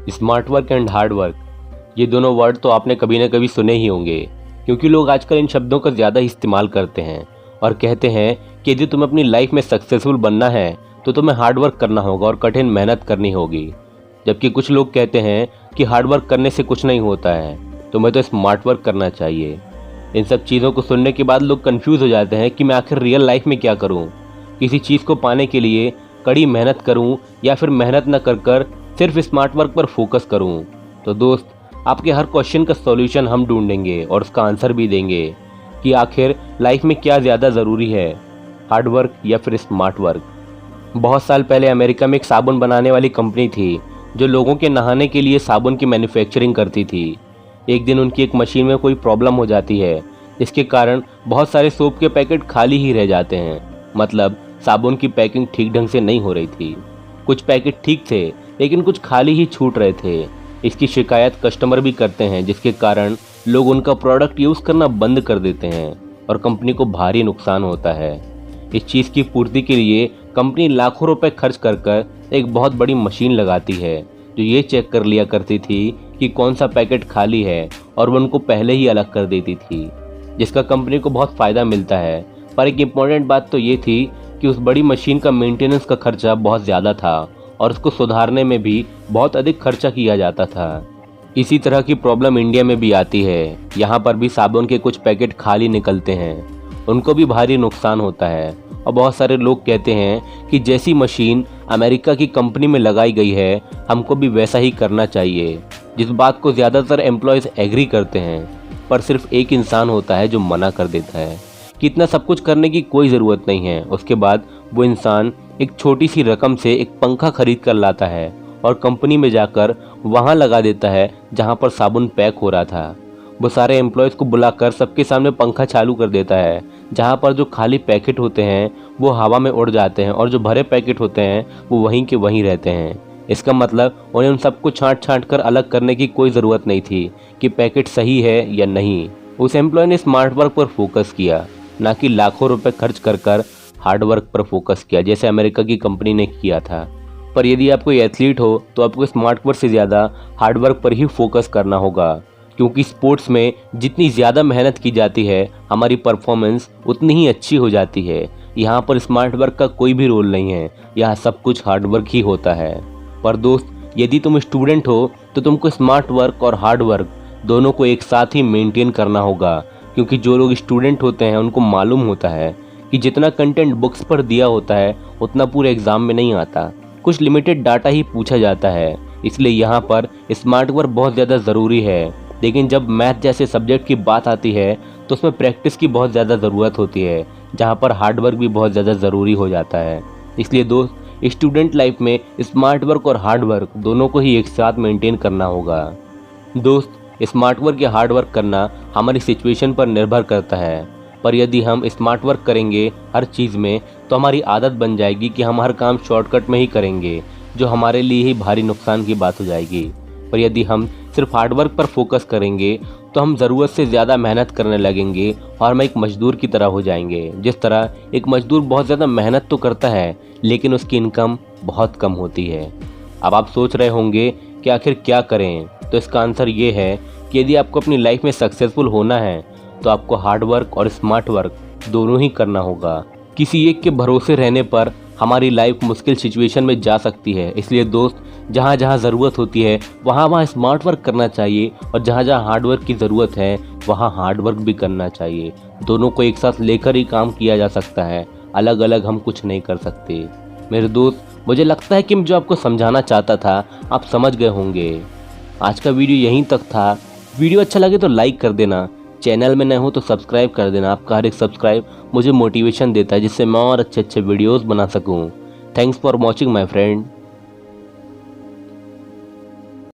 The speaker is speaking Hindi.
Smart work and hard work, ये दोनों वर्ड तो आपने कभी ना कभी सुने ही होंगे, क्योंकि लोग आजकल इन शब्दों का ज़्यादा इस्तेमाल करते हैं और कहते हैं कि यदि तुम्हें अपनी लाइफ में सक्सेसफुल बनना है तो तुम्हें हार्ड वर्क करना होगा और कठिन मेहनत करनी होगी। जबकि कुछ लोग कहते हैं कि हार्ड वर्क करने से कुछ नहीं होता है, तुम्हें तो स्मार्ट वर्क करना चाहिए। इन सब चीज़ों को सुनने के बाद लोग कंफ्यूज हो जाते हैं कि मैं आखिर रियल लाइफ में क्या करूं, किसी चीज़ को पाने के लिए कड़ी मेहनत करूं या फिर मेहनत न कर सिर्फ स्मार्ट वर्क पर फोकस करूं। तो दोस्त, आपके हर क्वेश्चन का सॉल्यूशन हम ढूंढेंगे और उसका आंसर भी देंगे कि आखिर लाइफ में क्या ज़्यादा ज़रूरी है, हार्ड वर्क या फिर स्मार्ट वर्क। बहुत साल पहले अमेरिका में एक साबुन बनाने वाली कंपनी थी जो लोगों के नहाने के लिए साबुन की मैन्युफैक्चरिंग करती थी। एक दिन उनकी एक मशीन में कोई प्रॉब्लम हो जाती है, जिसके कारण बहुत सारे सोप के पैकेट खाली ही रह जाते हैं। मतलब साबुन की पैकिंग ठीक ढंग से नहीं हो रही थी। कुछ पैकेट ठीक थे लेकिन कुछ खाली ही छूट रहे थे। इसकी शिकायत कस्टमर भी करते हैं, जिसके कारण लोग उनका प्रोडक्ट यूज़ करना बंद कर देते हैं और कंपनी को भारी नुकसान होता है। इस चीज़ की पूर्ति के लिए कंपनी लाखों रुपए खर्च कर एक बहुत बड़ी मशीन लगाती है जो ये चेक कर लिया करती थी कि कौन सा पैकेट खाली है और वो उनको पहले ही अलग कर देती थी, जिसका कंपनी को बहुत फ़ायदा मिलता है। पर एक इम्पॉर्टेंट बात तो ये थी कि उस बड़ी मशीन का मेंटेनेंस का खर्चा बहुत ज़्यादा था और उसको सुधारने में भी बहुत अधिक खर्चा किया जाता था। इसी तरह की प्रॉब्लम इंडिया में भी आती है। यहाँ पर भी साबुन के कुछ पैकेट खाली निकलते हैं, उनको भी भारी नुकसान होता है और बहुत सारे लोग कहते हैं कि जैसी मशीन अमेरिका की कंपनी में लगाई गई है, हमको भी वैसा ही करना चाहिए। जिस बात को ज़्यादातर एम्प्लॉयज़ एग्री करते हैं, पर सिर्फ एक इंसान होता है जो मना कर देता है कि इतना सब कुछ करने की कोई ज़रूरत नहीं है। उसके बाद वो इंसान एक छोटी सी रकम से एक पंखा खरीद कर लाता है और कंपनी में जाकर वहाँ लगा देता है जहाँ पर साबुन पैक हो रहा था। वो सारे एम्प्लॉयज़ को बुलाकर सबके सामने पंखा चालू कर देता है, जहाँ पर जो खाली पैकेट होते हैं वो हवा में उड़ जाते हैं और जो भरे पैकेट होते हैं वो वहीं के वहीं रहते हैं। इसका मतलब उन्हें उन सबको छांट कर अलग करने की कोई ज़रूरत नहीं थी कि पैकेट सही है या नहीं। उस एम्प्लॉय ने स्मार्ट वर्क पर फोकस किया, ना कि लाखों रुपए खर्च कर हार्ड वर्क पर फोकस किया जैसे अमेरिका की कंपनी ने किया था। पर यदि आप कोई एथलीट हो तो आपको स्मार्ट वर्क से ज़्यादा हार्ड वर्क पर ही फोकस करना होगा, क्योंकि स्पोर्ट्स में जितनी ज़्यादा मेहनत की जाती है हमारी परफॉर्मेंस उतनी ही अच्छी हो जाती है। यहाँ पर स्मार्ट वर्क का कोई भी रोल नहीं है, यहाँ सब कुछ हार्ड वर्क ही होता है। पर दोस्त, यदि तुम स्टूडेंट हो तो तुमको स्मार्ट वर्क और हार्ड वर्क दोनों को एक साथ ही मेंटेन करना होगा, क्योंकि जो लोग स्टूडेंट होते हैं उनको मालूम होता है कि जितना कंटेंट बुक्स पर दिया होता है उतना पूरे एग्ज़ाम में नहीं आता, कुछ लिमिटेड डाटा ही पूछा जाता है। इसलिए यहाँ पर स्मार्ट वर्क बहुत ज़्यादा ज़रूरी है। लेकिन जब मैथ जैसे सब्जेक्ट की बात आती है तो उसमें प्रैक्टिस की बहुत ज़्यादा ज़रूरत होती है, जहाँ पर हार्ड वर्क भी बहुत ज़्यादा ज़रूरी हो जाता है। इसलिए दोस्त, स्टूडेंट लाइफ में स्मार्ट वर्क और हार्ड वर्क दोनों को ही एक साथ मेंटेन करना होगा। दोस्त, स्मार्ट वर्क या हार्ड वर्क करना हमारी सिचुएशन पर निर्भर करता है, पर यदि हम स्मार्ट वर्क करेंगे हर चीज़ में तो हमारी आदत बन जाएगी कि हम हर काम शॉर्टकट में ही करेंगे, जो हमारे लिए ही भारी नुकसान की बात हो जाएगी। पर यदि हम सिर्फ हार्ड वर्क पर फोकस करेंगे तो हम ज़रूरत से ज़्यादा मेहनत करने लगेंगे और हम एक मजदूर की तरह हो जाएंगे। जिस तरह एक मजदूर बहुत ज़्यादा मेहनत तो करता है लेकिन उसकी इनकम बहुत कम होती है। अब आप सोच रहे होंगे कि आखिर क्या करें, तो इसका आंसर ये है कि यदि आपको अपनी लाइफ में सक्सेसफुल होना है तो आपको हार्ड वर्क और स्मार्ट वर्क दोनों ही करना होगा। किसी एक के भरोसे रहने पर हमारी लाइफ मुश्किल सिचुएशन में जा सकती है। इसलिए दोस्त, जहाँ जहाँ ज़रूरत होती है वहाँ वहाँ स्मार्ट वर्क करना चाहिए और जहाँ जहाँ हार्ड वर्क की ज़रूरत है वहाँ हार्ड वर्क भी करना चाहिए। दोनों को एक साथ लेकर ही काम किया जा सकता है, अलग अलग हम कुछ नहीं कर सकते। मेरे दोस्त, मुझे लगता है कि जो आपको समझाना चाहता था आप समझ गए होंगे। आज का वीडियो यहीं तक था। वीडियो अच्छा लगे तो लाइक कर देना, चैनल में नए हो तो सब्सक्राइब कर देना। आपका हर एक सब्सक्राइब मुझे मोटिवेशन देता है जिससे मैं और अच्छे अच्छे वीडियोस बना सकूं। Thanks for watching my friend.